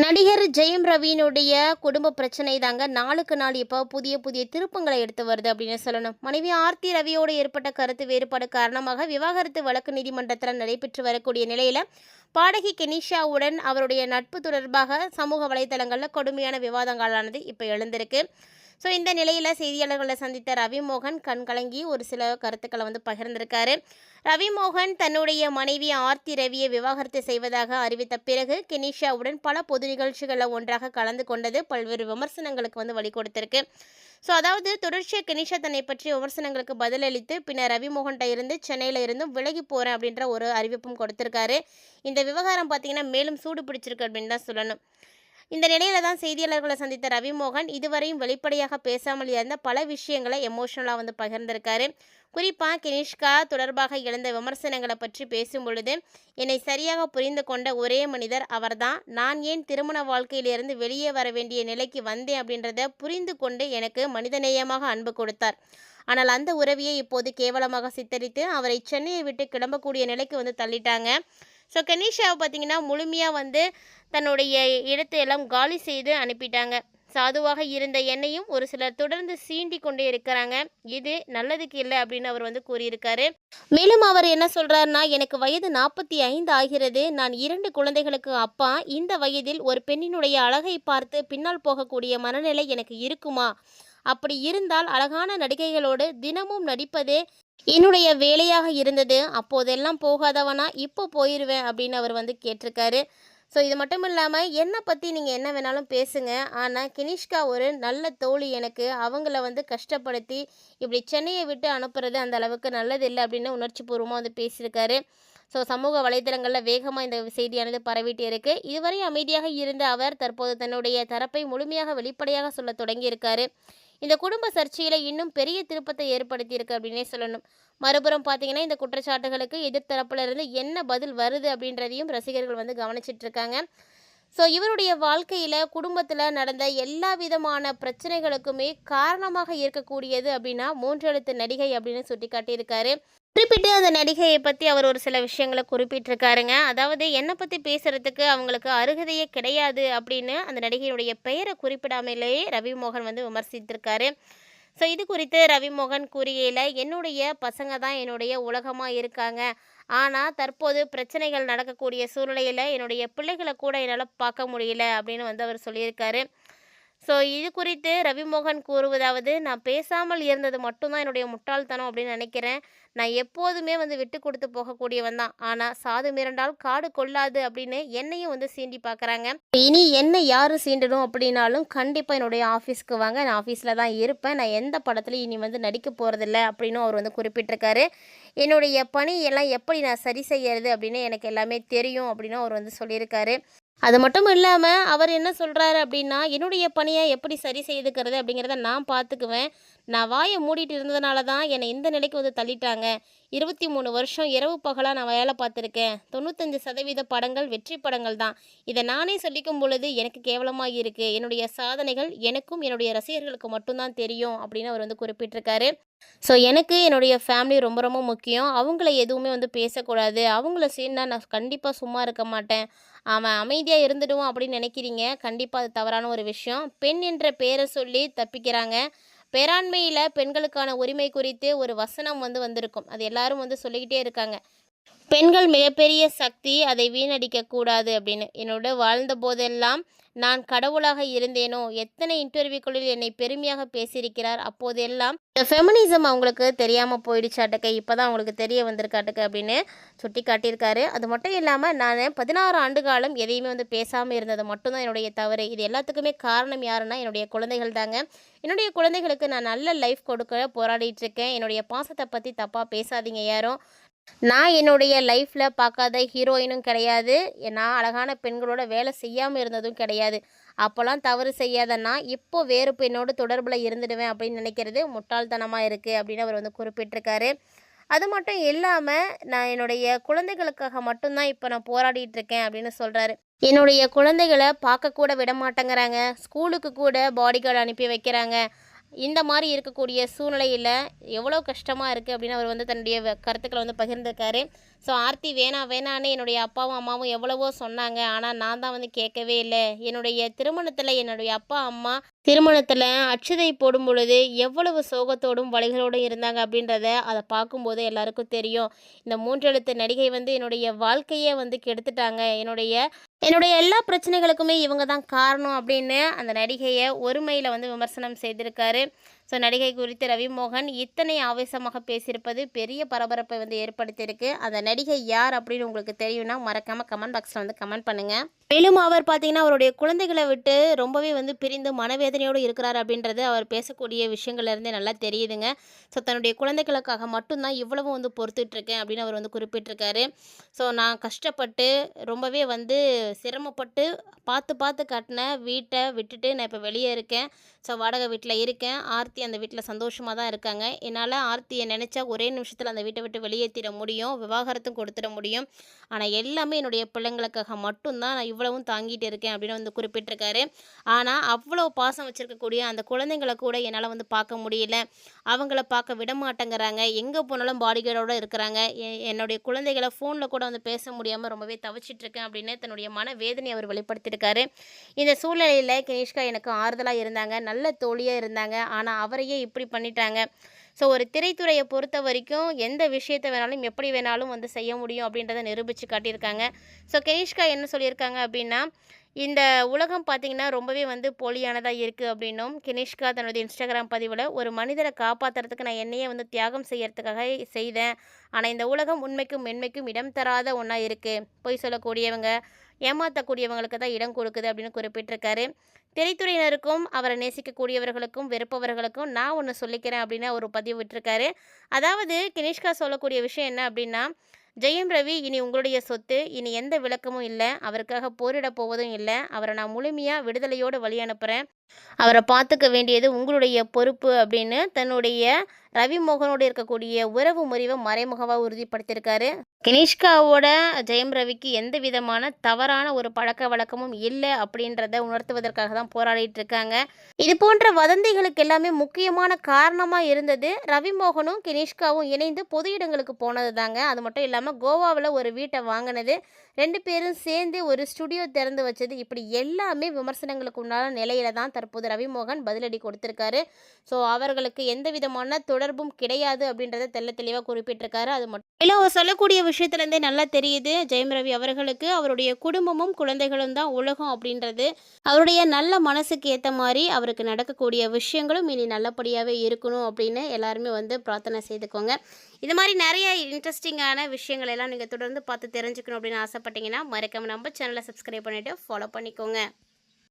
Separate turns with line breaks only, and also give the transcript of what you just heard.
நடிகர் ஜெயம் ரவியினுடைய குடும்ப பிரச்சனை தாங்க நாளுக்கு நாள் இப்போ புதிய புதிய திருப்பங்களை எடுத்து வருது அப்படின்னு சொல்லணும். மனைவி ஆர்த்தி ரவியோடு ஏற்பட்ட கருத்து வேறுபாடு காரணமாக விவாகரத்து வழக்கு நீதிமன்றத்தில் நடைபெற்று வரக்கூடிய நிலையில பாடகி கெனிஷாவுடன் அவருடைய நட்பு தொடர்பாக சமூக வலைதளங்களில் கொடுமையான விவாதங்களானது இப்போ எழுந்திருக்கு. ஸோ இந்த நிலையில் செய்தியாளர்களை சந்தித்த ரவிமோகன் கண்கலங்கி ஒரு சில கருத்துக்களை பகிர்ந்திருக்காரு. ரவிமோகன் தன்னுடைய மனைவி ஆர்த்தி ரவியை விவாகரத்து செய்வதாக அறிவித்த பிறகு கெனிஷாவுடன் பல பொது நிகழ்ச்சிகளில் ஒன்றாக கலந்து கொண்டது பல்வேறு விமர்சனங்களுக்கு வழி கொடுத்திருக்கு. ஸோ அதாவது தொடர்ச்சியாக கெனிஷா தன்னை பற்றி விமர்சனங்களுக்கு பதிலளித்து பின்னர் ரவிமோகன்கிட்ட இருந்து சென்னையில் இருந்தும் விலகி போகிறேன் அப்படின்ற ஒரு அறிவிப்பும் கொடுத்திருக்காரு. இந்த விவகாரம் பார்த்தீங்கன்னா மேலும் சூடு பிடிச்சிருக்கு அப்படின்னு தான் சொல்லணும். இந்த நிலையில தான் செய்தியாளர்களை சந்தித்த ரவிமோகன் இதுவரையும் வெளிப்படையாக பேசாமல் இருந்த பல விஷயங்களை எமோஷனலாக பகிர்ந்திருக்காரு. குறிப்பாக கெனிஷ்கா தொடர்பாக எழுந்த விமர்சனங்களை பற்றி பேசும் பொழுது, என்னை சரியாக புரிந்து கொண்ட ஒரே மனிதர் அவர்தான். நான் ஏன் திருமண வாழ்க்கையிலிருந்து வெளியே வர வேண்டிய நிலைக்கு வந்தேன் அப்படின்றத புரிந்து கொண்டு எனக்கு மனிதநேயமாக அன்பு கொடுத்தார். ஆனால் அந்த உறவியை இப்போது கேவலமாக சித்தரித்து அவரை சென்னையை விட்டு கிளம்பக்கூடிய நிலைக்கு தள்ளிட்டாங்க. ஸோ கெனிஷாவை பார்த்தீங்கன்னா முழுமையாக தன்னுடைய இடத்தை எல்லாம் காலி செய்து அனுப்பிட்டாங்க. சாதுவாக இருந்த என்னையும் ஒரு சிலர் தொடர்ந்து சீண்டி கொண்டே இருக்கிறாங்க. இது நல்லதுக்கு இல்லை அப்படின்னு அவர் கூறியிருக்காரு. மேலும் அவர் என்ன சொல்றாருன்னா, எனக்கு வயது 45 ஆகிறது. நான் 2 குழந்தைகளுக்கு அப்பா. இந்த வயதில் ஒரு பெண்ணினுடைய அழகை பார்த்து பின்னால் போகக்கூடிய மனநிலை எனக்கு இருக்குமா? அப்படி இருந்தால் அழகான நடிகைகளோடு தினமும் நடிப்பதே என்னுடைய வேலையாக இருந்தது. அப்போதெல்லாம் போகாதவனா இப்போ போயிடுவேன் அப்படின்னு அவர் கேட்டிருக்காரு. ஸோ இது மட்டும் இல்லாமல் என்னை பற்றி நீங்கள் என்ன வேணாலும் பேசுங்க, ஆனால் கெனிஷ்கா ஒரு நல்ல தோழி எனக்கு. அவங்கள கஷ்டப்படுத்தி இப்படி சென்னையை விட்டு அனுப்புறது அந்த அளவுக்கு நல்லதில்லை அப்படின்னு உணர்ச்சிபூர்வமாக பேசியிருக்காரு. ஸோ சமூக வலைதளங்களில் வேகமாக இந்த செய்தியானது பரவிட்டு இருக்கு. இதுவரை அமைதியாக இருந்த அவர் தற்போது தன்னுடைய தரப்பை முழுமையாக வெளிப்படையாக சொல்ல தொடங்கியிருக்காரு. இந்த குடும்ப சர்ச்சையில் இன்னும் பெரிய திருப்பத்தை ஏற்படுத்தியிருக்கு அப்படின்னே சொல்லணும். மறுபுறம் பார்த்தீங்கன்னா இந்த குற்றச்சாட்டுகளுக்கு எதிர்த்தரப்புல இருந்து என்ன பதில் வருது அப்படின்றதையும் ரசிகர்கள் கவனிச்சிட்டு இருக்காங்க. ஸோ இவருடைய வாழ்க்கையில் குடும்பத்தில் நடந்த எல்லா விதமான பிரச்சனைகளுக்குமே காரணமாக இருக்கக்கூடியது அப்படின்னா 3 எழுத்து நடிகை அப்படின்னு சுட்டி காட்டியிருக்காரு. குறிப்பிட்டு அந்த நடிகையை பற்றி அவர் ஒரு சில விஷயங்களை குறிப்பிட்டிருக்காருங்க. அதாவது என்னை பற்றி பேசுகிறதுக்கு அவங்களுக்கு அருகதையே கிடையாது அப்படின்னு அந்த நடிகையுடைய பெயரை குறிப்பிடாமலேயே ரவிமோகன் விமர்சித்திருக்காரு. ஸோ இது குறித்து ரவிமோகன் கூறுகையில், என்னுடைய பசங்க தான் என்னுடைய உலகமாக இருக்காங்க. ஆனால் தற்போது பிரச்சனைகள் நடக்கக்கூடிய சூழ்நிலையில் என்னுடைய பிள்ளைகளை கூட என்னால் பார்க்க முடியல அப்படின்னு அவர் சொல்லியிருக்காரு. ஸோ இது குறித்து ரவிமோகன் கூறுவதாவது, நான் பேசாமல் இருந்தது மட்டும்தான் என்னுடைய முட்டாள்தனம் அப்படின்னு நினைக்கிறேன். நான் எப்போதுமே விட்டு கொடுத்து போகக்கூடியவன் தான். ஆனால் சாது மிரண்டால் காடு கொள்ளாது அப்படின்னு என்னையும் சீண்டி பார்க்குறாங்க. இனி என்ன யார் சீண்டணும் அப்படின்னாலும் கண்டிப்பாக என்னுடைய ஆஃபீஸ்க்கு வாங்க, நான் ஆஃபீஸில் தான் இருப்பேன். நான் எந்த படத்துலையும் இனி நடிக்க போகிறதில்ல அப்படின்னு அவர் குறிப்பிட்டிருக்காரு. என்னுடைய பணியெல்லாம் எப்படி நான் சரி செய்யறது அப்படின்னு எனக்கு எல்லாமே தெரியும் அப்படின்னு அவர் சொல்லியிருக்காரு. அது மட்டும் இல்லாமல் அவர் என்ன சொல்கிறாரு அப்படின்னா, என்னுடைய பணியை எப்படி சரி செய்துக்கிறது அப்படிங்கிறத நான் பார்த்துக்குவேன். நான் வாயை மூடிட்டு இருந்ததுனால தான் என்னை இந்த நிலைக்கு தள்ளிட்டாங்க. 23 வருஷம் இரவு பகலாக நான் வேலை பார்த்துருக்கேன். 95% படங்கள் வெற்றி படங்கள் தான். இதை நானே சொல்லிக்கும் பொழுது எனக்கு கேவலமாக இருக்குது. என்னுடைய சாதனைகள் எனக்கும் என்னுடைய ரசிகர்களுக்கு மட்டும்தான் தெரியும் அப்படின்னு அவர் குறிப்பிட்டிருக்காரு. ஸோ எனக்கு என்னுடைய ஃபேமிலி ரொம்ப ரொம்ப முக்கியம். அவங்கள எதுவுமே பேசக்கூடாது. அவங்கள சீன்னா நான் கண்டிப்பாக சும்மா இருக்க மாட்டேன். அவன் அமைதியாக இருந்துடுவான் அப்படின்னு நினைக்கிறீங்க. கண்டிப்பாக அது தவறான ஒரு விஷயம். பெண் என்ற பெயரை சொல்லி தப்பிக்கிறாங்க. பேராண்மையில் பெண்களுக்கான உரிமை குறித்து ஒரு வசனம் வந்திருக்கும். அது எல்லாரும் சொல்லிக்கிட்டே இருக்காங்க. பெண்கள் மிகப்பெரிய சக்தி, அதை வீணடிக்க கூடாது அப்படின்னு. என்னோட வாழ்ந்த போதெல்லாம் நான் கடவுளாக இருந்தேனோ, எத்தனை இன்டர்வியூக்களில் என்னை பெருமையாக பேசியிருக்கிறார். அப்போதெல்லாம் இந்த ஃபெமினிசம் அவங்களுக்கு தெரியாமல் போயிடுச்சாட்டுக்க, இப்போ தான் அவங்களுக்கு தெரிய வந்திருக்காட்டுக்க அப்படின்னு சுட்டி காட்டியிருக்காரு. அது மட்டும் இல்லாமல் நான் 16 ஆண்டு காலம் எதையுமே பேசாமல் இருந்தது மட்டும்தான் என்னுடைய தவறு. இது எல்லாத்துக்குமே காரணம் யாருன்னா என்னுடைய குழந்தைகள் தாங்க. என்னுடைய குழந்தைகளுக்கு நான் நல்ல லைஃப் கொடுக்க போராடிட்டு இருக்கேன். என்னுடைய பாசத்தை பற்றி தப்பாக பேசாதீங்க யாரும். நான் என்னுடைய லைஃப்பில் பார்க்காத ஹீரோயினும் கிடையாது. நான் அழகான பெண்களோட வேலை செய்யாமல் இருந்ததும் கிடையாது. அப்போல்லாம் தவறு செய்யாதன்னா இப்போ வேறு பெண்ணோடு தொடர்பில் இருந்துடுவேன் அப்படின்னு நினைக்கிறது முட்டாள்தனமாக இருக்குது அப்படின்னு அவர் குறிப்பிட்டிருக்காரு. அது மட்டும் இல்லாமல் நான் என்னுடைய குழந்தைகளுக்காக மட்டும்தான் இப்போ நான் போராடிட்டு இருக்கேன் அப்படின்னு சொல்கிறாரு. என்னுடைய குழந்தைகளை பார்க்கக்கூட விட மாட்டேங்கிறாங்க. ஸ்கூலுக்கு கூட பாடி கார்டு அனுப்பி வைக்கிறாங்க. இந்த மாதிரி இருக்கக்கூடிய சூழ்நிலையில் எவ்வளோ கஷ்டமாக இருக்குது அப்படின்னு அவர் வந்து தன்னுடைய கருத்துக்களை வந்து பகிர்ந்திருக்காரு. ஸோ ஆர்த்தி வேணாம் வேணான்னு என்னுடைய அப்பாவும் அம்மாவும் எவ்வளவோ சொன்னாங்க. ஆனால் நான் தான் வந்து கேட்கவே இல்லை. என்னுடைய திருமணத்தில் என்னுடைய அப்பா அம்மா திருமணத்தில் அட்சதை போடும் பொழுது எவ்வளவு சோகத்தோடும் வலிகளோடும் இருந்தாங்க அப்படின்றத அதை பார்க்கும்போது எல்லாருக்கும் தெரியும். இந்த மூன்றெழுத்து நடிகை வந்து என்னுடைய வாழ்க்கையே வந்து கெடுத்துட்டாங்க. என்னுடைய எல்லா பிரச்சனைகளுக்குமே இவங்க தான் காரணம் அப்படின்னு அந்த நடிகையை ஒருமையில் வந்து விமர்சனம் செய்திருக்காரு. ஸோ நடிகை குறித்து ரவிமோகன் இத்தனை ஆவேசமாக பேசியிருப்பது பெரிய பரபரப்பை வந்து ஏற்படுத்தியிருக்கு. அந்த நடிகை யார் அப்படின்னு உங்களுக்கு தெரியும்னா மறக்காமல் கமெண்ட் பாக்ஸில் வந்து கமெண்ட் பண்ணுங்கள். மேலும் அவர் பார்த்தீங்கன்னா அவருடைய குழந்தைகளை விட்டு ரொம்பவே வந்து பிரிந்து மனவேதனையோடு இருக்கிறார் அப்படின்றது அவர் பேசக்கூடிய விஷயங்கள்லேருந்தே நல்லா தெரியுதுங்க. ஸோ தன்னுடைய குழந்தைகளுக்காக மட்டும்தான் இவ்வளவும் வந்து பொறுத்துட்ருக்கேன் அப்படின்னு அவர் வந்து குறிப்பிட்டிருக்காரு. ஸோ நான் கஷ்டப்பட்டு ரொம்பவே வந்து சிரமப்பட்டு பார்த்து கட்டின வீட்டை விட்டுட்டு நான் இப்போ வெளியே இருக்கேன். ஸோ வாடகை வீட்டில் இருக்கேன். ஆர்த்தி அந்த வீட்டில் சந்தோஷமாக தான் இருக்காங்க. என்னால் ஆர்த்தியை நினச்சா ஒரே நிமிஷத்தில் அந்த வீட்டை விட்டு வெளியேற்றிட முடியும், விவாகரத்தும் கொடுத்துட முடியும். ஆனால் எல்லாமே என்னுடைய பிள்ளைங்களுக்காக மட்டும்தான் நான் இவ்வளவும் தாங்கிட்டு இருக்கேன் அப்படின்னு வந்து குறிப்பிட்டிருக்காரு. ஆனால் அவ்வளோ பாசம் வச்சுருக்கக்கூடிய அந்த குழந்தைங்களை கூட என்னால் வந்து பார்க்க முடியல. அவங்கள பார்க்க விட மாட்டேங்கிறாங்க. எங்கே போனாலும் பாடிகார்டோடு இருக்கிறாங்க. என்னுடைய குழந்தைகளை ஃபோனில் கூட வந்து பேச முடியாமல் ரொம்பவே தவிச்சிட்ருக்கேன் அப்படின்னு தன்னுடைய மனவேதனை அவர் வெளிப்படுத்தியிருக்காரு. இந்த சூழ்நிலையில் கனிஷ்கா எனக்கு ஆறுதலாக இருந்தாங்க, நல்ல தோழியாக இருந்தாங்க. ஆனால் அவரையே இப்படி பண்ணிட்டாங்க. ஸோ ஒரு திரைத்துறையை பொறுத்த வரைக்கும் எந்த விஷயத்தை வேணாலும் எப்படி வேணாலும் வந்து செய்ய முடியும் அப்படின்றத நிரூபித்து காட்டியிருக்காங்க. ஸோ கனிஷ்கா என்ன சொல்லியிருக்காங்க அப்படின்னா, இந்த உலகம் பார்த்திங்கன்னா ரொம்பவே வந்து போலியானதாக இருக்குது அப்படின்னும், கனிஷ்கா தன்னுடைய இன்ஸ்டாகிராம் பதிவில் ஒரு மனிதரை காப்பாற்றுறதுக்கு நான் என்னையே வந்து தியாகம் செய்யறதுக்காக செய்தேன். ஆனால் இந்த உலகம் உண்மைக்கும் மென்மைக்கும் இடம் தராத ஒன்றா இருக்குது. பொய் சொல்லக்கூடியவங்க ஏமாற்றக்கூடியவங்களுக்கு தான் இடம் கொடுக்குது அப்படின்னு குறிப்பிட்டிருக்காரு. திரைத்துறையினருக்கும் அவரை நேசிக்கக்கூடியவர்களுக்கும் வெறுப்பவர்களுக்கும் நான் ஒன்று சொல்லிக்கிறேன் அப்படின்னு ஒரு பதிவு விட்டுருக்காரு. அதாவது கனிஷ்கா சொல்லக்கூடிய விஷயம் என்ன அப்படின்னா, ஜெயம் ரவி இனி உங்களுடைய சொத்து, இனி எந்த விளக்கமும் இல்லை, அவருக்காக போரிட போவதும் இல்லை, அவரை நான் முழுமையாக விடுதலையோடு வழி அனுப்புகிறேன், அவரை பார்த்துக்க வேண்டியது உங்களுடைய பொறுப்பு அப்படின்னு தன்னுடைய ரவிமோகனோடு இருக்கக்கூடிய உறவு முறிவை மறைமுகமாக உறுதிப்படுத்தியிருக்காரு. கனிஷ்காவோட ஜெயம் ரவிக்கு எந்த விதமான தவறான ஒரு பழக்க வழக்கமும் இல்லை அப்படின்றத உணர்த்துவதற்காக தான் போராடிட்டு இருக்காங்க. இது போன்ற வதந்திகளுக்கு எல்லாமே முக்கியமான காரணமாக இருந்தது ரவிமோகனும் கனிஷ்காவும் இணைந்து பொது இடங்களுக்கு போனது தாங்க. அது மட்டும் இல்லாமல் கோவாவில் ஒரு வீட்டை வாங்கினது, 2 பேரும் சேர்ந்து ஒரு ஸ்டுடியோ திறந்து வச்சது, இப்படி எல்லாமே விமர்சனங்களுக்கு உண்டான நிலையில தான் தற்போது ரவிமோகன் பதிலடி கொடுத்திருக்காரு. ஸோ அவர்களுக்கு எந்த விதமான தொடர்பும் கிடையாது அப்படின்றத தெளிவாக குறிப்பிட்டிருக்காரு. அது மட்டும் இல்லை, அவர் சொல்லக்கூடிய விஷயத்துலேருந்தே நல்லா தெரியுது, ஜெயம் ரவி அவர்களுக்கு அவருடைய குடும்பமும் குழந்தைகளும் தான் உலகம் அப்படின்றது. அவருடைய நல்ல மனசுக்கு ஏற்ற மாதிரி அவருக்கு நடக்கக்கூடிய விஷயங்களும் இனி நல்லபடியாகவே இருக்கணும் அப்படின்னு எல்லாருமே வந்து பிரார்த்தனை செய்துக்கோங்க. இது மாதிரி நிறைய இன்ட்ரெஸ்டிங்கான விஷயங்கள் எல்லாம் நீங்கள் தொடர்ந்து பார்த்து தெரிஞ்சுக்கணும் அப்படின்னு ஆசைப்பட்டீங்கன்னா மறக்காம நம்ம சேனலை சப்ஸ்கிரைப் பண்ணிவிட்டு ஃபாலோ பண்ணிக்கோங்க.